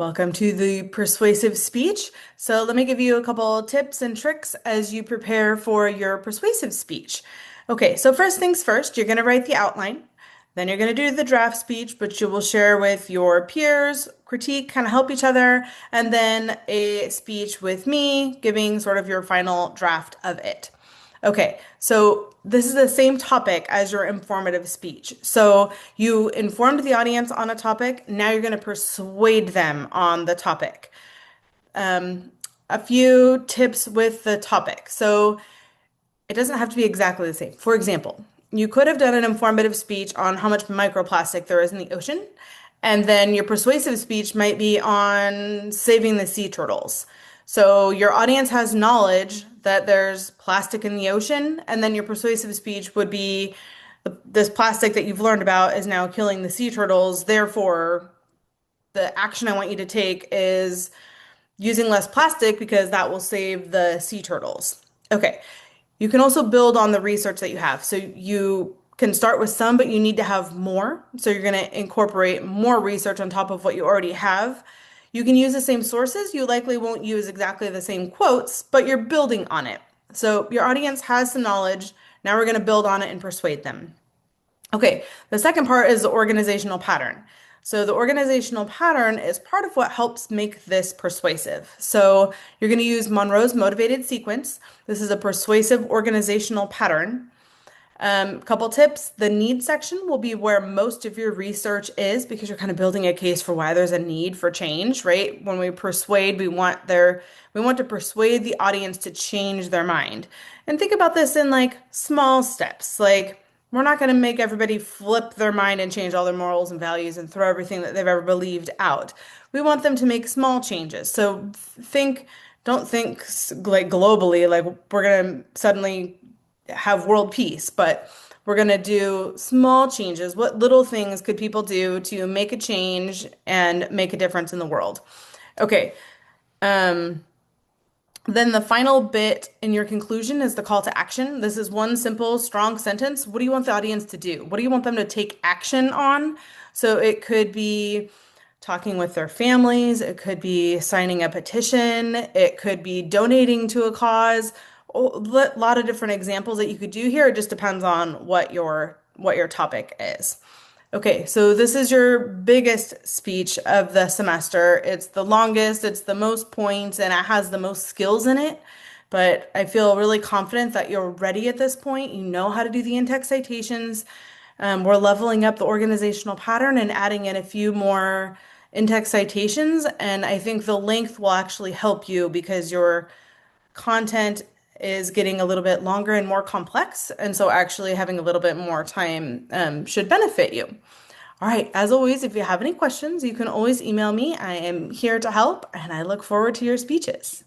Welcome to the persuasive speech. So let me give you a couple tips and tricks as you prepare for your persuasive speech. Okay, so first things first, you're going to write the outline. Then you're going to do the draft speech, which you will share with your peers, critique, kind of help each other, and then a speech with me, giving sort of your final draft of it. Okay, so this is the same topic as your informative speech. So you informed the audience on a topic, now you're going to persuade them on the topic. A few tips with the topic. So it doesn't have to be exactly the same. For example, you could have done an informative speech on how much microplastic there is in the ocean, and then your persuasive speech might be on saving the sea turtles. So your audience has knowledge that there's plastic in the ocean, and then your persuasive speech would be this plastic that you've learned about is now killing the sea turtles. Therefore, the action I want you to take is using less plastic because that will save the sea turtles. Okay. You can also build on the research that you have. So you can start with some, but you need to have more. So you're going to incorporate more research on top of what you already have. You can use the same sources. You likely won't use exactly the same quotes, but you're building on it. So your audience has some knowledge. Now we're going to build on it and persuade them. Okay, the second part is the organizational pattern. So the organizational pattern is part of what helps make this persuasive. So you're going to use Monroe's motivated sequence. This is a persuasive organizational pattern. Couple tips. The need section will be where most of your research is because you're kind of building a case for why there's a need for change, right? When we persuade, we want to persuade the audience to change their mind. And think about this in like small steps. Like we're not going to make everybody flip their mind and change all their morals and values and throw everything that they've ever believed out. We want them to make small changes. So don't think like globally, like we're going to suddenly have world peace, but we're going to do small changes. What little things could people do to make a change and make a difference in the world? Okay. Um, then the final bit in your conclusion is the call to action. This is one simple, strong sentence. What do you want the audience to do? What do you want them to take action on? So it could be talking with their families, it could be signing a petition, it could be donating to a cause. A lot of different examples that you could do here. It just depends on what your topic is. Okay, so this is your biggest speech of the semester. It's the longest, it's the most points, and it has the most skills in it. But I feel really confident that you're ready at this point. You know how to do the in-text citations. We're leveling up the organizational pattern and adding in a few more in-text citations. And I think the length will actually help you because your content is getting a little bit longer and more complex. And so actually having a little bit more time should benefit you. All right, as always, if you have any questions, you can always email me. I am here to help, and I look forward to your speeches.